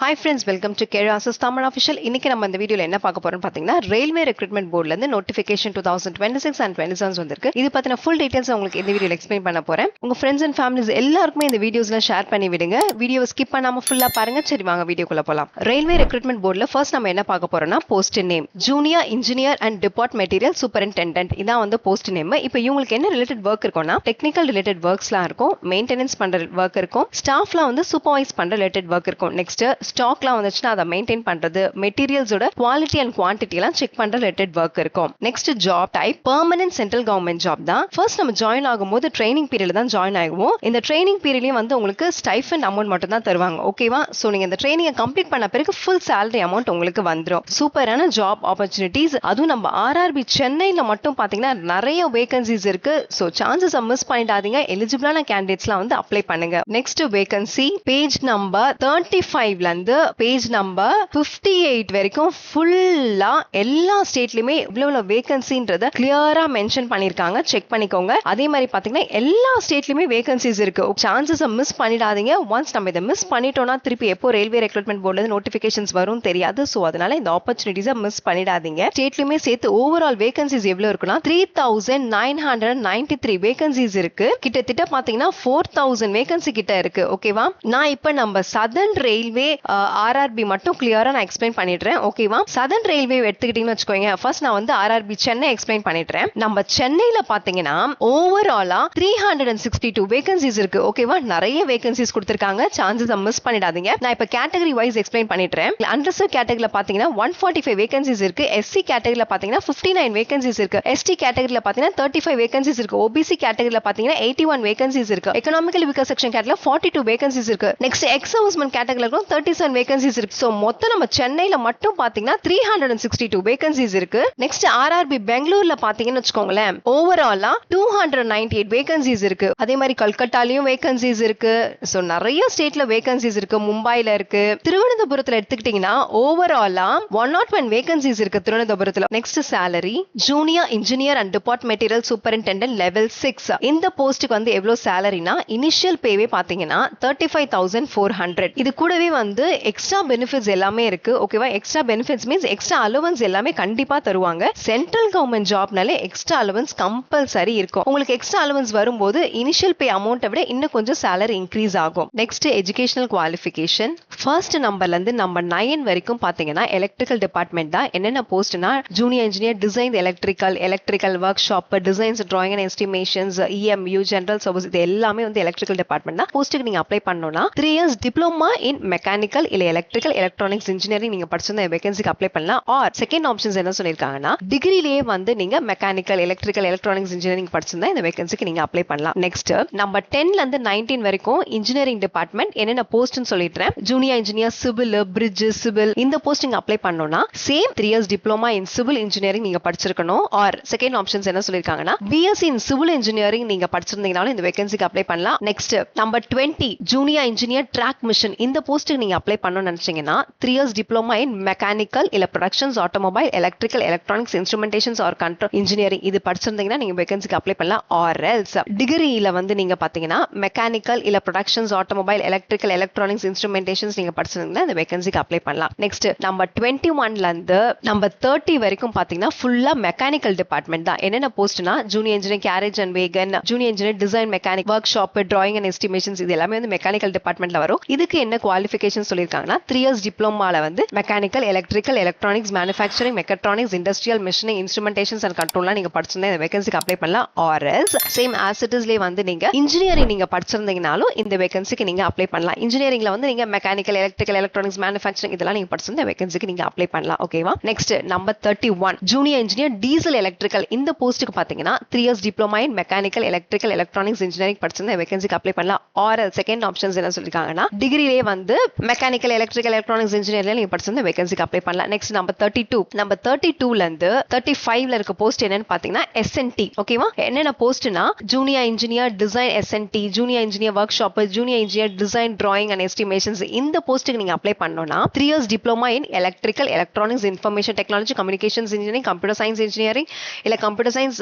Hi friends, welcome to Career Answers Tamil Official. இன்னைக்கு நம்ம இந்த வீடியோல என்ன பார்க்க போறோம்னு பாத்தீங்கன்னா ரயில்வே ரெக்ரூட்மெண்ட் போர்ட்ல இருந்து நோட்டிபிகேஷன் 2026 and 27 வந்திருக்கு. இது பத்தின ஃபுல் டீடைல்ஸ் உங்களுக்கு இந்த வீடியோல எக்ஸ்பிளைன் பண்ண போறேன். உங்க ஃப்ரெண்ட்ஸ் அண்ட் ஃபேமிலிஸ் எல்லாருக்குமே இந்த வீடியோஸ்ல ஷேர் பண்ணி விடுங்க. வீடியோவை ஸ்கிப் பண்ணாம ஃபுல்லா பாருங்க. சரி வாங்க வீடியோக்குள்ள போலாம். ரயில்வே ரெக்ரூட்மெண்ட் போர்ட்ல ஃபர்ஸ்ட் நம்ம என்ன பார்க்க போறோம்னா post name junior engineer and depot material superintendent. இதான் வந்து போஸ்ட் நேம். இப்போ இவங்களுக்கு என்ன ரிலேட்டட் ஒர்க் இருக்கும்னா டெக்னிக்கல் ரிலேட்டட் ஒர்க்ஸ்லாம் இருக்கும், மெயின்டெனன்ஸ் பண்ற ஒர்க் இருக்கும், ஸ்டாஃப்லாம் வந்து சூப்பர்வைஸ் பண்ற ரிலேட்டட் ஒர்க் இருக்கும். நெக்ஸ்ட் ஸ்டாக்லாம் வந்துச்சுன்னா அதை மெயின்டைன் பண்றது, மெட்டீரியல்ஸோட குவாலிட்டி அண்ட் குவான்டிட்டி எல்லாம் செக் பண்ற ரிலேட்டட் ஒர்க் இருக்கும். Next job type permanent central government job தான். ஃபர்ஸ்ட் நம்ம ஜாயின் ஆகும்போது ட்ரைனிங் பீரியட்ல தான் ஜாயின் ஆகுவோம். இந்த ட்ரைனிங் பீரியட்லயும் வந்து உங்களுக்கு ஸ்டைஃபண்ட் அமௌண்ட் மட்டும் தான் தருவாங்க. ஓகேவா? சோ நீங்க இந்த ட்ரைனிங்கை கம்ப்ளீட் பண்ண பிறகு ஃபுல் salary அமௌண்ட் உங்களுக்கு வந்துடும். சூப்பரான ஜாப் ஆப்பர்ச்சுனிட்டிஸ். அதுவும் நம்ம ஆர்ஆர்பி சென்னையில மட்டும் பாத்தீங்கன்னா நிறைய வேகன்சிஸ் இருக்கு. சோ சான்சஸ் மிஸ் பண்ணிடாதீங்க. எலிஜிபிளான கேண்டிடேட்ஸ்லாம் வந்து அப்ளை பண்ணுங்க. நெக்ஸ்ட் வேகன்சி பேஜ் நம்பர் 35ல இருந்து பேஜ் நம்பர் 58 வரைக்கும் ஃபுல்லா எல்லா ஸ்டேட்லயுமே இவ்வளவு வேகன்சின்றத கிளியரா மென்ஷன் பண்ணிருக்காங்க. செக் பண்ணிக்கோங்க. அதே மாதிரி பாத்தீங்கன்னா எல்லா ஸ்டேட்லயுமே வேகன்சிஸ் இருக்கு. சான்சஸ் மிஸ் பண்ணிடாதீங்க. ஒன்ஸ் நம்ம இதை மிஸ் பண்ணிட்டோம்னா திருப்பி எப்போ ரயில்வே ரெக்ரூட்மெண்ட் போர்ட்ல நோட்டிபிகேஷன்ஸ் வரும் தெரியாது. சோ அதனால இந்த ஆப்பர்ச்சுனிட்டிஸை மிஸ் பண்ணிடாதீங்க. ஸ்டேட்லயுமே சேர்த்து ஓவரால் வேகன்சிஸ் எவ்வளவு இருக்குன்னா 3993 வேகன்சிஸ் இருக்கு. கிட்டத்தட்ட பாத்தீங்கன்னா 4000 வேகன்சி கிட்ட இருக்கு. ஓகேவா? நான் இப்ப நம்ம சதர்ன் ரயில்வே ஆர்ஆர்பி மட்டும் கிளியரா நான் எக்ஸ்பிளைன் பண்ணிடுறேன். ஓகேவா? சதர்ன் ரயில்வே எடுத்துக்கிட்டீங்கன்னு வச்சுக்கோங்க. ஃபர்ஸ்ட் நான் வந்து ஆர்ஆர்பி சென்னை எக்ஸ்பிளைன் பண்ணிடுறேன். நம்ம சென்னையில பாத்தீங்கன்னா ஓவராலா 362 வேகன்சிஸ் இருக்கு. ஓகேவா? நிறைய வேகன்சிஸ் கொடுத்திருக்காங்க. சான்சஸ் மிஸ் பண்ணிடாதீங்க. நான் இப்ப கேட்டகரி வைஸ் எக்ஸ்பிளைன் பண்ணிடுறேன். அண்டர்சர்வ் கேட்டகரியில பாத்தீங்கன்னா 145 வேகன்சிஸ் இருக்கு. எஸ்சி கேட்டகரியில பாத்தீங்கன்னா 59 வேகன்சிஸ் இருக்கு. எஸ்டி கேட்டகரியில பாத்தீங்கன்னா 35 வேகன்சிஸ் இருக்கு. ஓபிசி கேட்டகரியில பாத்தீங்கன்னா 81 வேகன்சிஸ் இருக்கு. எக்கனாமிக்கல் வீக்கர் செக்ஷன் கேட்டகரியில 42 வேகன்சிஸ் இருக்கு. நெக்ஸ்ட் எக்ஸ் சர்வீஸ்மேன் கேட்டகரியில 37 வேகன்சிஸ் இருக்கு. சோ மொத்தம் நம்ம சென்னையில மட்டும் பாத்தீங்கன்னா 362 வேகன்சிஸ் இருக்கு. நெக்ஸ்ட் ஆர்ஆர்பி பெங்களூர்ல பாத்தீங்கன்னு வச்சுக்கோங்களேன், ஓவராலா 298 வேகன்சிஸ் இருக்கு. அதே மாதிரி கல்கட்டாலயும் வேகன்சிஸ் இருக்கு. சோ நிறைய ஸ்டேட்ல வேகன்சிஸ் இருக்கு. மும்பைல இருக்கு. திருவனந்தபுரத்துல எடுத்துக்கிட்டீங்கன்னா ஓவராலா 101 வேகன்சிஸ் இருக்கு திருவனந்தபுரத்துல. Next salary junior engineer and depot material superintendent level 6. இந்த போஸ்டுக்கு வந்து எவ்வளவு சேலரினா இனிஷியல் பேவே பாத்தீங்கன்னா 35,400. இது கூடவே வந்து எக்ஸ்ட்ரா பெனிஃபிட்ஸ் எல்லாமே இருக்கு. ஓகேவா? Extra benefits means extra allowance எல்லாமே கண்டிப்பா தருவாங்க. சென்ட்ரல் கவர்மெண்ட் ஜாப்னாலே எக்ஸ்ட்ரா அலவன்ஸ் கம்பல்சரி இருக்கும். உங்களுக்கு எக்ஸ்ட்ரா அலவன்ஸ் வரும்போது இனிஷியல் பே அமௌண்ட்டை விட இன்னும் கொஞ்சம் salary இன்க்ரீஸ் ஆகும். நெக்ஸ்ட் எஜுகேஷனல் குவாலிஃபிகேஷன் ஃபர்ஸ்ட் நம்பர்ல இருந்து நம்பர் 9 வரைக்கும் பாத்தீங்கன்னா எலக்ட்ரிக்கல் டிபார்ட்மெண்ட் தான். என்னென்ன போஸ்ட்னா junior engineer design electrical workshop designs drawing and estimations EMU general service இது எல்லாமே வந்து எலக்ட்ரிக்கல் டிபார்ட்மெண்ட் தான். போஸ்ட்டுக்கு நீங்க அப்ளை பண்ணனும்னா 3 இயர்ஸ் டிப்ளமா இன் மெக்கானிக்கல் இல்ல எலக்ட்ரிக்கல் எலக்ட்ரானிக்ஸ் இன்ஜினியரிங் நீங்க படிச்சிருந்தா வேகன்சிக்கு அப்ளை பண்ணலாம். ஆர் செகண்ட் ஆப்ஷன்ஸ் என்ன சொல்லிருக்காங்கன்னா டிகிரிலேயே வந்து நீங்க மெக்கானிக்கல் எலக்ட்ரிக்கல் எலக்ட்ரானிக்ஸ் இன்ஜினியரிங் படிச்சிருந்தா இந்த வேகன்சிக்கு நீங்க அப்ளை பண்ணலாம். நெக்ஸ்ட் நம்பர் 10ல இருந்து 19 வரைக்கும் இன்ஜினியரிங் டிபார்ட்மெண்ட் என்னென்ன போஸ்ட்னு சொல்லிட்டேன். Junior engineer civil bridge civil இந்த போஸ்டிங் அப்ளை பண்ணனும்னா same 3 years diploma in civil engineering நீங்க படிச்சிருக்கணும். ஆர் செகண்ட் ஆப்ஷன்ஸ் என்ன சொல்லிருக்காங்கன்னா பிஎஸ்சி இன் சிவில் இன்ஜினியரிங் நீங்க படிச்சிருந்தீங்கனாலும் இந்த வேகன்சிக்கு அப்ளை பண்ணலாம். Next number 20 junior engineer track machine இந்த போஸ்ட்டுக்கு நீங்க அப்ளை பண்ணணும்னு நினைச்சீங்கன்னா 3 இயர்ஸ் டிப்ளமா இன் மெக்கானிக்கல் இல்ல productions automobile electrical electronics instrumentations or control engineering இது படிச்சிருந்தீங்கன்னா நீங்க வேகன்சிக்கு அப்ளை பண்ணலாம். ஆர் எல்ஸ் டிகிரியில வந்து நீங்க பாத்தீங்கன்னா மெக்கானிக்கல் இல்ல productions automobile electrical electronics instrumentations நீங்க படிச்சிருந்தீங்கன்னா இந்த வேகன்சிக்கு அப்ளை பண்ணலாம். நெக்ஸ்ட் நம்பர் 21ல இருந்து நம்பர் 30 வரைக்கும் பாத்தீங்கன்னா ஃபுல்லா மெக்கானிக்கல் டிபார்ட்மெண்ட் தான். என்னென்ன போஸ்ட்னா junior engineer carriage and wagon junior engineer design mechanic workshop drawing and estimations இது எல்லாமே வந்து மெக்கானிக்கல் டிபார்ட்மெண்ட்ல வரும். இதுக்கு என்ன குவாலிஃபிகேஷன் சொல்லிருக்காங்கன்னா 3 இயர்ஸ் டிப்ளமால வந்து mechanical electrical electronics manufacturing mechatronics industrial machining instrumentations and கண்ட்ரோல்லாம் நீங்க படிச்சிருந்தா இந்த வேகன்சிக்கு அப்ளை பண்ணலாம். ஆர்எல்ஸ் சேம் ஆஸ் இட் இஸ்லயே வந்து நீங்க இன்ஜினியரிங் நீங்க படிச்சிருந்தீங்கனாலும் இந்த வேகன்சிக்கு நீங்க அப்ளை பண்ணலாம். இன்ஜினியரிங்ல வந்து நீங்க மெக்கானிக்கல் எலக்ட்ரிக்கல் எலக்ட்ரானிக்ஸ் மேனுஃபேக்சரிங் இதெல்லாம் நீங்க படிச்சிருந்த வேகன்சிக்கு நீங்க அப்ளை பண்ணலாம். ஓகேவா? Next number 31 junior engineer diesel electrical இந்த போஸ்ட்டுக்கு பாத்தீங்கன்னா 3 years diploma in mechanical electrical electronics engineering படிச்சிருந்த வேகன்சிக்கு அப்ளை பண்ணலாம். ஆர்எல் செகண்ட் ஆப்ஷன்ஸ் என்ன சொல்லிருக்காங்கன்னா டிகிரிலேயே வந்து மெக்கானிக்கல் எலக்ட்ரிக்கல் எலக்ட்ரானிக்ஸ் இன்ஜினியரிங் நீங்க படிச்சிருந்த வேகன்சிக்கு அப்ளை பண்ணலாம். நெக்ஸ்ட் நம்பர் 32ல இருந்து 35ல இருக்க போஸ்ட் என்னன்னு பாத்தீங்கன்னா எஸ்என்டி. ஓகேவா? என்னென்ன போஸ்ட்னா junior engineer design S and T junior engineer work shop junior engineer design drawing and estimations இந்த போஸ்ட்டுக்கு நீங்க அப்ளை பண்ணனும்னா 3 years diploma in electrical electronics information technology communications engineering computer science engineering இல்ல கம்ப்யூட்டர் சயின்ஸ்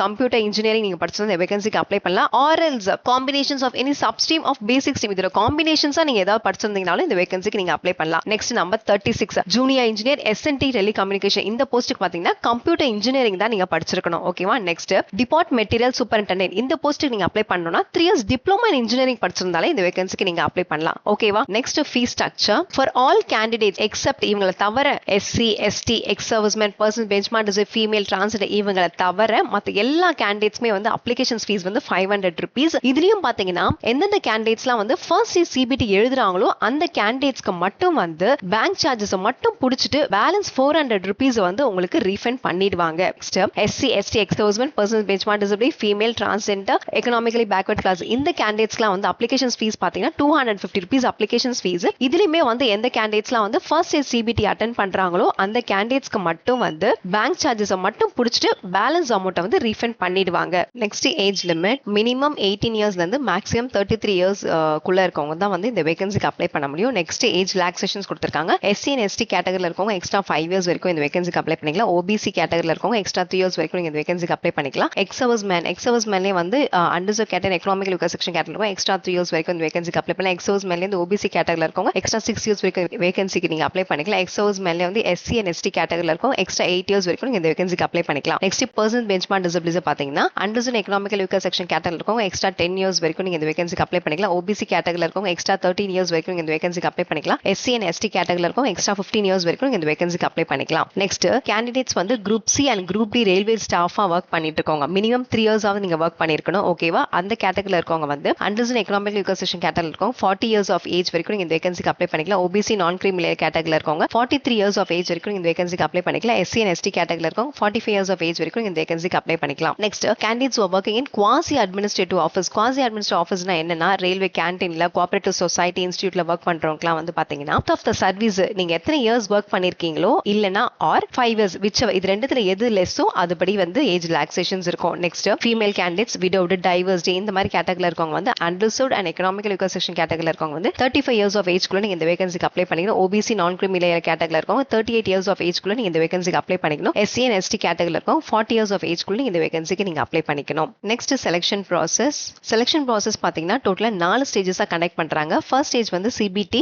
கம்ப்யூட்டர் இன்ஜினியரிங் நீங்க படிச்சிருந்த வேகன்சிக்கு apply பண்ணலாம். Or else combinations of any substream of basic stream இதோட காம்பினேஷன்ஸா நீங்க ஏதாவது படிச்சிருந்தீங்கனாலும் இந்த வேகன்சிக்கு நீங்க அப்ளை பண்ணலாம். Next number 36 junior engineer SNT telecommunication. இந்த போஸ்ட்டுக்கு பாத்தீங்கன்னா கம்ப்யூட்டர் இன்ஜினியரிங் தான் நீங்க படிச்சிருக்கணும். ஓகேவா. Next depart material superintendent. இந்த போஸ்ட்டுக்கு நீங்க அப்ளை பண்ணனும்னா 3 இயர்ஸ் டிப்ளமோ இன் இன்ஜினியரிங் படிச்சிருந்தாலே இந்த வேகன்சிக்கு நீங்க அப்ளை பண்ணலாம். ஓகேவா. Next fee structure for all candidates except இவங்களை தவிர SC ST ex serviceman person benchmark desire female transgender இவங்களை தவிர மத்த எல்லா கேண்டிடேட்ஸ்மே வந்து அப்ளிகேஷன் ஃபீஸ் வந்து 500 rupees. இதுலயும் பாத்தீங்கன்னா எந்தெந்த கேண்டிடேட்ஸ்லாம் வந்து ஃபர்ஸ்ட் இயர் CBT எழுதுறாங்களோ அந்த கேண்டிடேட்ஸ்க்கு மட்டும் வந்து பேங்க் சார்ஜஸ் மட்டும் புடிச்சிட்டு பேலன்ஸ் 400 rupees வந்து உங்களுக்கு ரீஃபண்ட் பண்ணிடுவாங்க. Next SC ST ex serviceman person benchmark disability female transgender economically backward class இந்த கேண்டிடேட்ஸ்லாம் வந்து அப்ளிகேஷன் ஃபீஸ் பாத்தீங்கன்னா 250 rupees அப்ளிகேஷன் ஃபீஸ். இதுலயுமே வந்து எந்த கேண்டிடேட்ஸ்லாம் வந்து ஃபர்ஸ்ட் இயர் CBT அட்டெண்ட் பண்றாங்களோ அந்த கேண்டிடேட்ஸ்க்கு மட்டும் வந்து பேங்க் சார்ஜஸ் மட்டும் புடிச்சிட்டு பேலன்ஸ் அமௌண்ட்டை வந்து ரீஃபண்ட் பண்ணிடுவாங்க. நெக்ஸ்ட் ஏஜ் லிமிட் மினிமம் 18 இயர்ஸ்ல இருந்து மேக்ஸிமம் 33 இயர்ஸ் குள்ள இருக்கவங்க தான் வந்து இந்த வேகன்சிக்கு அப்ளை பண்ண முடியும். நெக்ஸ்ட் ஏஜ் ரிலாக்சேஷன்ஸ் கொடுத்திருக்காங்க. SC and ST கேட்டகரியில இருக்கவங்க எக்ஸ்ட்ரா 5 இயர்ஸ் வரைக்கும் இந்த வேகன்சிக்கு அப்ளை பண்ணிக்கலாம். OBC கேட்டகரியில இருக்கவங்க எக்ஸ்ட்ரா 3 இயர்ஸ் வரைக்கும் இந்த வேகன்சிக்கு அப்ளை பண்ணிக்கலாம். எக்ஸ் சர்வீஸ்மேன்லயே வந்து அண்டர்சர்வ்ட் கேட்டகரி எகனாமிக்கல் வீக்கர் செக்ஷன் கேட்டகரில இருக்கவங்க எக்ஸ்ட்ரா 3 இயர்ஸ் வரைக்கும் இந்த வேகன்சிக்கு அப்ளை பண்ணலாம். எக்ஸ் சர்வீஸ்மேன்ல இருந்து OBC கேட்டகரியில இருக்கவங்க எக்ஸ்ட்ரா 6 இயர்ஸ் வரைக்கும் வேகன்சிக்கு நீங்க அப்ளை பண்ணிக்கலாம். எக்ஸ் சர்வீஸ்மேன்ல வந்து SC and ST கேட்டகரியில இருக்கவங்க எக்ஸ்ட்ரா 8 இயர்ஸ் வரைக்கும் இந்த வேகன்சிக்கு அப்ளை பண்ணிக்கலாம். நெக்ஸ்ட் பர்சன் பெஞ்ச்மார்க் டிசபிலிட்டி பாத்தீங்கன்னா அண்டர்சர்வ்ட் எகனாமிக்கல் வீக்கர் செக்ஷன் கேட்டகரியில இருக்கவங்க எக்ஸ்ட்ரா 10 இயர்ஸ் வரைக்கும் நீங்க இந்த வேகன்சிக்கு அப்ளை பண்ணிக்கலாம். OBC கேட்டகரியில இருக்கவங்க எக்ஸ்ட்ரா 13 இயர்ஸ் வரைக்கும் இந்த வேகன்சிக்கு அப்ளை பண்ணிக்கலாம். SC and ST கேட்டகரியில இருக்கவங்க எக்ஸ்ட்ரா 15 இயர்ஸ் வரைக்கும் இந்த வேகன்சிக்கு அப்ளை பண்ணிக்கலாம். நெக்ஸ்ட் கேண்டிடேட்ஸ் வந்து group C and group D railway ஸ்டாஃபா வர்க் பண்ணிட்டு இருக்கவங்க மினிமம் 3 இயர்ஸ் ஆவது நீங்க வர்க் பண்ணிருக்கணும். ஓகேவா. அந்த கேட்டகரியில இருக்கவங்க வந்து அண்டர்சர்வ்ட் எகனாமிக்கல் வீக்கர் செக்ஷன் கேட்டகரியில இருக்கவங்க 40 இயர்ஸ் ஆஃப் ஏஜ் வரைக்கும் நீங்க இந்த வேகன்சிக்கு அப்ளை பண்ணிக்கலாம். OBC நான் கிரீமி லேயர் கேட்டகரியில இருக்கவங்க 43 இயர்ஸ் ஆஃப் ஏஜ் வரைக்கும் இந்த வேகன்சிக்கு அப்ளை பண்ணிக்கலாம். SC and ST கேட்டகரியில இருக்கவங்க 45 இயர்ஸ் ஆஃப் ஏஜ் வரைக்கும் இந்த வேகன்சிக்கு அப்ளை பண்ணிக்கலாம். Next candidates who are working in quasi administrative office. quasi administrative officeனா என்னன்னா ரயில்வே கேண்டீன்ல கோஆபரேட்டிவ் சொசைட்டி இன்ஸ்டிடியூட்ல வர்க் பண்றவங்கலாம் வந்து பாத்தீங்கன்னா out of the service நீங்க எத்தனை இயர்ஸ் வர்க் பண்ணிருக்கீங்களோ இல்லனா ஆர் 5 இயர்ஸ் whichever இது ரெண்டுத்துல எது லெஸ்ஸோ அதுபடி வந்து ஏஜ் ரிலாக்சேஷன்ஸ் இருக்கும். Next female candidates widowed divorced இந்த மாதிரி கேட்டகரியில இருக்கவங்க வந்து அண்டர்சர்வ்ட் அண்ட் எகனாமிக்கல் வீக்கர் செக்ஷன் கேட்டகரியில இருக்கவங்க வந்து 35 இயர்ஸ் ஆஃப் ஏஜ் குள்ள நீங்க இந்த வேகன்சிக்கு அப்ளை பண்ணிக்கணும். OBC நான் கிரீமி லேயர் கேட்டகரியில இருக்கவங்க 38 இயர்ஸ் ஆஃப் ஏஜ் குள்ள நீங்க இந்த வேகன்சிக்கு அப்ளை பண்ணிக்கணும். SC and ST கேட்டகரியில இருக்கவங்க 40 இயர்ஸ் ஆஃப் ஏஜ் குள்ள நீங்க இந்த வேகன்சிக்கு நீங்க அப்ளை பண்ணிக்கணும். நெக்ஸ்ட் செலக்ஷன் ப்ராசஸ் பாத்தீங்கன்னா டோட்டலா 4 ஸ்டேஜஸா கனெக்ட் பண்றாங்க. ஃபர்ஸ்ட் ஸ்டேஜ் வந்து CBT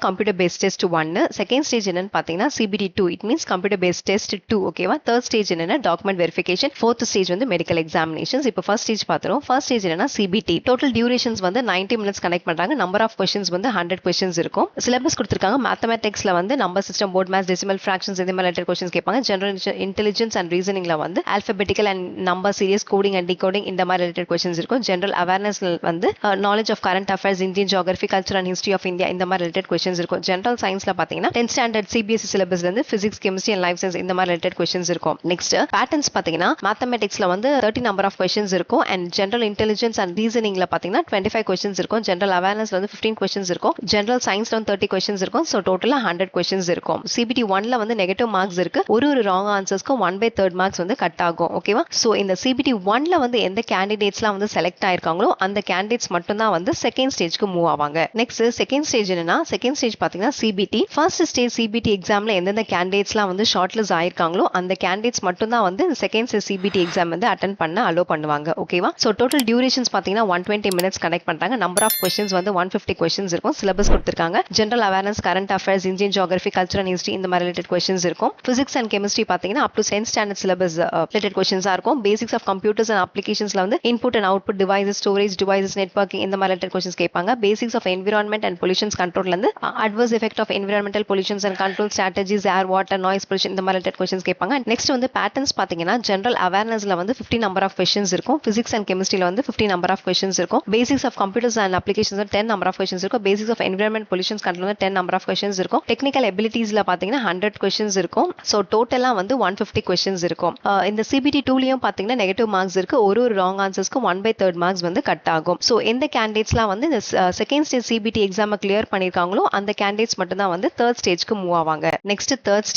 computer based test 1. Second stage என்னன்னு பாத்தீங்கன்னா CBT 2 it means computer based test 2. ஓகேவா. தேர்ட் ஸ்டேஜ் என்னன்னா டாக்குமெண்ட் வெரிஃபிகேஷன். ஃபோர்த் ஸ்டேஜ் வந்து மெடிக்கல் எக்ஸாமினேஷன்ஸ். இப்போ ஃபர்ஸ்ட் ஸ்டேஜ் பாத்துறோம். ஃபர்ஸ்ட் ஸ்டேஜ் என்னன்னா CBT டோட்டல் டியூரேஷன்ஸ் வந்து 90 மினிட்ஸ் கனெக்ட் பண்றாங்க. நம்பர் ஆஃப் क्वेश्चंस வந்து 100 क्वेश्चंस இருக்கும். சிலபஸ் கொடுத்திருக்காங்க. மேத்தமேட்டிக்ஸ்ல வந்து number system, board maths, decimal fractions இந்த மாதிரி ரிலேட்டட் क्वेश्चंस கேட்பாங்க. ஜெனரல் இன்டெலிஜென்ஸ் அண்ட் ரீசனிங்ல வந்து alphabetical and number series, coding and decoding இந்த மாதிரி ரிலேட்டட் क्वेश्चंस இருக்கும். ஜெனரல் அவேர்னஸ் வந்து knowledge of current affairs, Indian geography, culture and history of India இந்த மாதிரி ரிலேட்டட் क्वेश्चंस இருக்கும். ஜெனரல் சயின்ஸ்ல பாத்தீங்கன்னா 10th ஸ்டாண்டர்ட் CBSE சிலபஸ்ல இருந்து physics, chemistry and life science இந்த மாதிரி ரிலேட்டட் क्वेश्चंस இருக்கும். நெக்ஸ்ட் பேட்டர்ன்ஸ் பாத்தீங்கன்னா மேத்தமேட்டிக்ஸ்ல வந்து 30 நம்பர் ஆஃப் क्वेश्चंस இருக்கும். அண்ட் ஜெனரல் இன்டெலிஜென்ஸ் அண்ட் ரீசனிங்ல பாத்தீங்கன்னா 25 क्वेश्चंस இருக்கும். ஜெனரல் அவேர்னஸ்ல வந்து 15 क्वेश्चंस இருக்கும். ஜெனரல் சயின்ஸ்ல வந்து 30 क्वेश्चंस இருக்கும். சோ டோட்டலா 100 क्वेश्चंस இருக்கும். CBT 1ல வந்து நெகட்டிவ் மார்க்ஸ் இருக்கு. ஒரு ராங் ஆன்சர்ஸ்க்கு 1/3 மார்க்ஸ் வந்து கட் ஆகும். ஓகேவா. சோ இந்த CBT 1ல வந்து எந்த கேண்டிடேட்ஸ்லாம் வந்து செலக்ட் ஆயிருக்காங்களோ அந்த கேண்டிடேட்ஸ் மட்டும் தான் வந்து செகண்ட் ஸ்டேஜ்க்கு மூவ் ஆவாங்க. நெக்ஸ்ட் செகண்ட் ஸ்டேஜ் என்னன்னா செகண்ட் ஸ்டேஜ் பாத்தீங்கன்னா CBT ஃபர்ஸ்ட் ஸ்டேஜ் CBT எக்ஸாம்ல எந்தெந்த கேண்டிடேட்ஸ்லாம் வந்து ஷார்ட் லிஸ்ட் ஆயிருக்காங்களோ அந்த கேண்டிடேட்ஸ் மட்டும் தான் வந்து செகண்ட் ஸ்டேஜ் CBT எக்ஸாம் வந்து அட்டெண்ட் பண்ண அலோ பண்ணுவாங்க. ஓகேவா. சோ டோட்டல் டியூரேஷன்ஸ் பாத்தீங்கன்னா 120 மினிட்ஸ் கனெக்ட் பண்றாங்க. நம்பர் ஆஃப் क्वेश्चंस வந்து 150 क्वेश्चंस இருக்கும். சிலபஸ் கொடுத்திருக்காங்க. General awareness, current affairs, Indian geography, culture and history இந்த மாதிரி ரிலேட்டட் क्वेश्चंस இருக்கும். பிசிக்ஸ் அண்ட் கெமிஸ்ட்ரி பாத்தீங்கன்னா up to 10th standard syllabus related questions இருக்கும். பேசிக்ஸ் ஆஃப் கம்ப்யூட்டர்ஸ் அண்ட் அப்ளிகேஷன்ஸ்ல வந்து input and output devices, storage devices, networking இந்த மாதிரி related questions கேட்பாங்க. Basics of environment and pollutions கண்ட்ரோல்ல இருந்து adverse effect of environmental pollutions and control strategies, air, water, noise pollution இந்த மாதிரி related questions கேட்பாங்க. Next வந்து பேட்டர்ன்ஸ் பாத்தீங்கன்னா ஜெனரல் அவேர்னஸ்ல வந்து 50 நம்பர் ஆஃப் क्वेश्चंस இருக்கும். பிசிக்ஸ் அண்ட் கெமிஸ்ட்ரில வந்து 50 நம்பர் ஆஃப் क्वेश्चंस இருக்கும். Basics of computers and applications 10 number of questions இருக்கும். Basics of environment pollutions control 10 number of questions இருக்கும். டெக்னிக்கல் எபிலிட்டிஸ்ல பாத்தீங்கன்னா 100 क्वेश्चंस இருக்கும். சோ டோட்டலா வந்து 150 क्वेश्चंस இருக்கும். இந்த CBT 2லயும் பாத்தீங்கன்னா நெகட்டிவ் மார்க்ஸ் இருக்கு. ஒரு ராங் ஆன்சர்ஸ்க்கு 1/3 மார்க்ஸ் வந்து கட் ஆகும். சோ எந்த கேண்டிடேட்ஸ்லாம் வந்து இந்த second stage CBT exam clear பண்ணிருக்காங்களோ அந்த கேண்டிடேட்ஸ் மட்டும் தான் வந்து தேர்ட் ஸ்டேஜ்க்கு மூவ் ஆவாங்க. நெக்ஸ்ட் தேர்ட்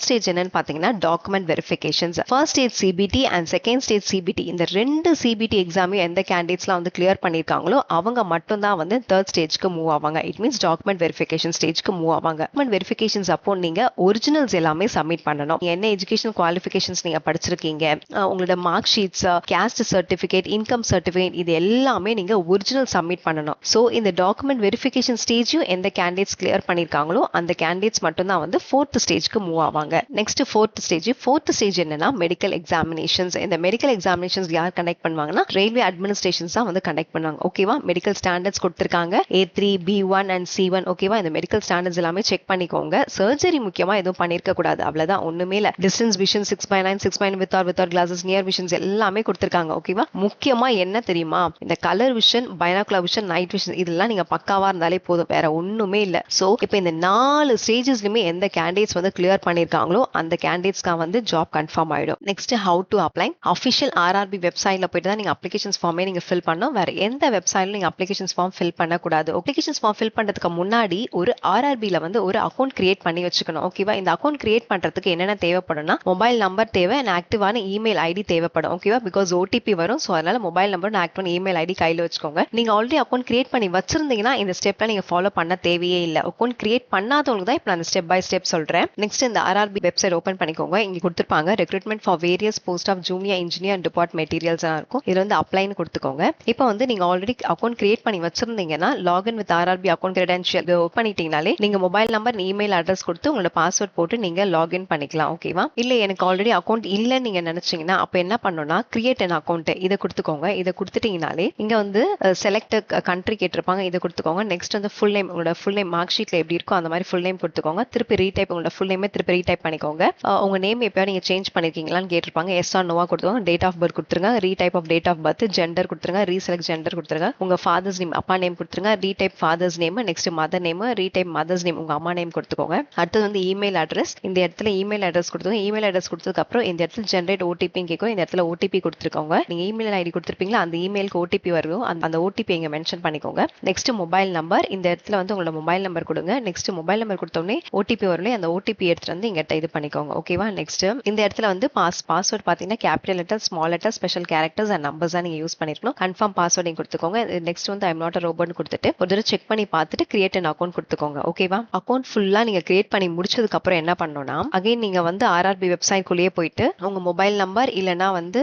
ஸ்டேஜ் என்னன்னு பாத்தீங்கன்னா document verifications. First stage CBT and second stage CBT இந்த ரெண்டு CBT எக்ஸாமையும் எந்த கேண்டிடேட்ஸ்லாம் வந்து கிளியர் பண்ணிருக்காங்களோ அவங்க மட்டும் தான் வந்து தேர்ட் ஸ்டேஜ்க்கு மூவ் ஆவாங்க. இட் மீன்ஸ் டாக்குமெண்ட் வெரிஃபிகேஷன் ஸ்டேஜ்க்கு மூவ் ஆவாங்க. டாக்குமெண்ட் வெரிஃபிகேஷன்ஸ் அப்போ நீங்க ஒரிஜினல்ஸ் எல்லாமே சப்மிட் பண்ணணும். என்ன எஜுகேஷனல் குவாலிஃபிகேஷன்ஸ் நீங்க படிச்சிருக்கீங்க, உங்களோட mark sheets, cost certificate, income certificate இது எல்லாமே நீங்க ஒரிஜினல் சப்மிட் பண்ணணும். சோ இந்த டாக்குமெண்ட் வெரிஃபிகேஷன் ஸ்டேஜ் ஸ்டேஜையும் எந்த கேண்டிடேட்ஸ் கிளியர் பண்ணிருக்காங்களோ அந்த கேண்டிடேட்ஸ் மட்டும் தான் வந்து 4th ஸ்டேஜ்க்கு மூவ் ஆவாங்க. நெக்ஸ்ட் 4th ஸ்டேஜ் என்னன்னா மெடிக்கல் எக்ஸாமினேஷன்ஸ். இந்த மெடிக்கல் எக்ஸாமினேஷன்ஸ் யார் கண்டக்ட் பண்ணுவாங்கன்னா ரயில்வே அட்மினிஸ்ட்ரேஷன்ஸ் தான் வந்து கண்டக்ட் பண்ணுவாங்க. ஓகேவா, மெடிக்கல் ஸ்டாண்டர்ட்ஸ் கொடுத்திருக்காங்க A3 B1 அண்ட் C1. ஓகேவா, இந்த மெடிக்கல் ஸ்டாண்டர்ட்ஸ் எல்லாமே செக் பண்ணிக்கோங்க. சர்ஜரி முக்கியமா எதுவும் பண்ணிருக்க கூடாது, அவ்வளவுதான், ஒண்ணுமே இல்ல. Distance vision 6/9 6/9 with R without classes, near visions எல்லாமே கொடுத்திருக்காங்க. ஓகேவா, முக்கியமா என்ன தெரியுமா, இந்த colour vision, binocular vision, night vision இதெல்லாம் நீங்க பக்காவா இருந்தாலே போதும், வேற ஒண்ணுமே இல்ல. சோ இப்போ இந்த 4 ஸ்டேஜஸ்லயுமே எந்த கேண்டிடேட்ஸ் வந்து கிளியர் பண்ணிருக்காங்களோ அந்த கேண்டிடேட்ஸ்க்கு வந்து ஜாப் கன்ஃபார்ம் ஆயிடும். Next how to apply. Official RRB வெப்சைட்ல போயிட்டு தான் நீங்க அப்ளிகேஷன்ஸ் ஃபார்மே நீங்க ஃபில் பண்ணணும். வேற எந்த வெப்சைட்ல நீங்க அப்ளிகேஷன்ஸ் ஃபார்ம் ஃபில் பண்ணக்கூடாது. அப்ளிகேஷன்ஸ் ஃபார்ம் ஃபில் பண்றதுக்கு முன்னாடி ஒரு ஆர்ஆர்பில வந்து ஒரு அக்கௌண்ட் கிரியேட் பண்ணி வச்சுக்கணும். ஓகேவா, இந்த அக்கௌண்ட் கிரியேட் பண்றதுக்கு என்னென்ன தேவைப்படும்னா மொபைல் நம்பர் தேவை, ஆக்டிவான இமெயில் ஐடி தேவைப்படும். ஓகேவா, பிகாஸ் ஓடிபி வரும். ஸோ அதனால மொபைல் நம்பர் ஆக்டிவான இமெயில் ஐடி கையில் வச்சுக்கோங்க. நீங்க ஆல்ரெடி அக்கௌண்ட் கிரியேட் பண்ணி வச்சிருந்தீங்கன்னா இந்த ஸ்டெப்ல நீங்க ஃபாலோ பண்ண தேவையே இல்லை. அக்கௌண்ட் கிரியேட் பண்ணாதவங்களுக்கு தான் இப்போ நான் ஸ்டெப் பை ஸ்டெப் சொல்றேன். நெக்ஸ்ட் இந்த ஆர்ஆர்பி வெப்சைட் ஓப்பன் பண்ணிக்கோங்க. இங்க கொடுத்துருப்பாங்க recruitment for various post of junior engineer and depart materials இருக்கும். இதுல வந்து அப்ளைன்னு கொடுத்துக்கோங்க. இப்போ வந்து நீங்க ஆல்ரெடி அக்கௌண்ட் கிரியேட் பண்ணி வச்சிருந்தீங்கன்னா login with RRB account credential open பண்ணிட்டீங்கனாலே நீங்க மொபைல் நம்பர் இமெயில் அட்ரஸ் கொடுத்து உங்களோட பாஸ்வேர்ட் போட்டு நீங்க லாகின் பண்ணிக்கலாம். ஓகேவா, இல்ல எனக்கு ஆல்ரெடி அக்கௌண்ட் இல்லன்னு நீங்க நினைச்சீங்கன்னா அப்ப என்ன பண்ணணும்னா கிரியேட் அன் அக்கௌண்ட் இதை கொடுத்துக்கோங்க. இதை கொடுத்துட்டீங்கனாலே இங்க வந்து செலக்ட் கண்ட்ரி கேட்டிருப்பாங்க, இதை கொடுத்துக்கோங்க. நெக்ஸ்ட் வந்து ஃபுல் நேம், உங்களோட ஃபுல் நேம் மார்க் ஷீட்ல எப்படி இருக்கோ அந்த மாதிரி ஃபுல் நேம் கொடுத்துக்கோங்க. திருப்பி ரீடைப், உங்களோட ஃபுல் நேமே திருப்பி ரீடைப் பண்ணிக்கோங்க. உங்க நேம் எப்பயாவது நீங்க சேஞ்ச் பண்ணிருக்கீங்களான்னு கேட்டிருப்பாங்க. எஸ் ஆர் நோவா கொடுத்துக்கோங்க. டேட் ஆஃப் பர்த் கொடுத்துருங்க. Retype of date of birth, gender கொடுத்துருங்க. ரீசெலக்ட் ஜெண்டர் கொடுத்துருங்க. உங்க ஃபாதர்ஸ் நேம், அப்பா நேம் கொடுத்துருங்க. Retype father's name, next mother name, retype mother's name, உங்க அம்மா நேம் கொடுத்துக்கோங்க. அடுத்தது வந்து இமெயில் அட்ரஸ். இந்த இடத்துல இமெயில் அட்ரஸ் கொடுத்துக்கோங்க. இமெயில் அட்ரஸ் கொடுத்ததுக்கு அப்புறம் இந்த இடத்துல ஜென்ரேட் ஓடிபி கேட்கும். இந்த இடத்துல ஓடிபி கொடுத்துருக்கோங்க. நீங்க இமெயில் ஐடி கொடுத்துருப்பீங்களா, அந்த இமெயிலுக்கு ஓடிபி வரும். அந்த ஓடிபி இங்க மென்ஷன் பண்ணிக்கோங்க. Next mobile number. இந்த இடத்துல வந்து உங்களோட மொபைல் நம்பர் கொடுங்க. நெக்ஸ்ட் மொபைல் நம்பர் கொடுத்தோடனே ஓடிபி வரல, அந்த ஓடிபி எடுத்துட்டு வந்து இங்க இது பண்ணிக்கோங்க. ஓகேவா, நெக்ஸ்ட் இந்த இடத்துல வந்து பாஸ்வேர்ட் பாத்தீங்கன்னா capital letter, small letter, special characters and numbers தான் நீங்க யூஸ் பண்ணிருக்கணும். கன்ஃபார்ம் பாஸ்வேர்ட் நீங்க கொடுத்துக்கோங்க. நெக்ஸ்ட் வந்து ஐம் நாட் அ ரோபோட் கொடுத்துட்டு ஒரு தடவை செக் பண்ணி பார்த்துட்டு கிரியேட் அன் அக்கௌண்ட் கொடுத்துக்கோங்க. ஓகேவா, அக்கௌண்ட் ஃபுல்லா நீங்க கிரியேட் பண்ணி முடிச்சதுக்கு அப்புறம் என்ன பண்ணணும்னா அகைன் நீங்க வந்து ஆர்ஆர்பி வெப்சைட் குள்ளேயே போயிட்டு உங்க மொபைல் நம்பர் இல்லனா வந்து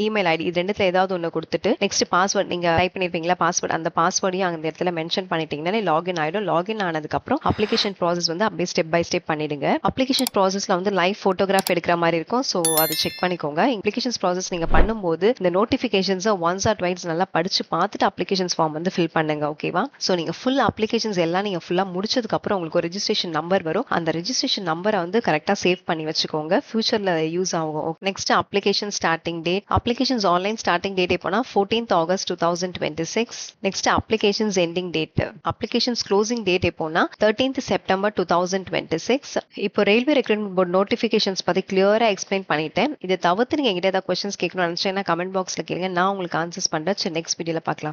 இமெயில் ஐடி இது ரெண்டுத்துல ஏதாவது ஒண்ணு கொடுத்துட்டு நெக்ஸ்ட் பாஸ்வேர்ட் நீங்க டைப் பண்ணிருப்பீங்களா பாஸ்வேர்ட், அந்த பாஸ்வேர்டையும் அந்த இடத்துல மென்ஷன் பண்ணிட்டீங்கன்னா லாகின் ஆயிடும். லாகின் ஆனதுக்கு அப்புறம் அப்ளிகேஷன் ப்ராசஸ் வந்து அப்படியே ஸ்டெப் பை ஸ்டெப் பண்ணிடுங்க. அப்ளிகேஷன் ப்ராசஸ்ல வந்து லைவ் போட்டோகிராஃப் எடுக்கிற மாதிரி இருக்கும். சோ அதை செக் பண்ணிக்கோங்க. அப்ளிகேஷன் ப்ராசஸ் நீங்க பண்ணும்போது இந்த நோட்டிபிகேஷன்ஸ் ஒன்ஸ் ஆர் ட்வைஸ் நல்லா படிச்சு பார்த்துட்டு அப்ளிகேஷன்ஸ் ஃபார்ம் வந்து ஃபில் பண்ணுங்க. ஓகேவா, சோ நீங்க ஃபுல் அப்ளிகேஷன்ஸ் எல்லாம் நீங்க ஃபுல்லா முடிச்சதுக்கு அப்புறம் உங்களுக்கு ஒரு ரெஜிஸ்ட்ரேஷன் நம்பர் வரும். அந்த ரெஜிஸ்ட்ரேஷன் நம்பரை வந்து கரெக்டா சேவ் பண்ணி வச்சுக்கோங்க, ஃபியூச்சர்ல யூஸ் ஆகும். Next application starting date. Applications online starting date எப்போனா 14th August 2026. Next applications ending date. Applications closing date எப்போனா 13th September 2026. இப்போ ரயில்வே ரெக்ரூட்மெண்ட் போர்ட் நோட்டிபிகேஷன்ஸ் பத்தி கிளியரா எக்ஸ்பிளைன் பண்ணிட்டேன். இதை தவிர்த்து நீங்க எங்கிட்ட ஏதாவது கொஸ்டின்ஸ் கேட்கணும்னு நினைச்சீங்கன்னா கமெண்ட் பாக்ஸ்ல கேளுங்க, நான் உங்களுக்கு ஆன்சர்ஸ் பண்றேன். நெக்ஸ்ட் வீடியோல பார்க்கலாம்.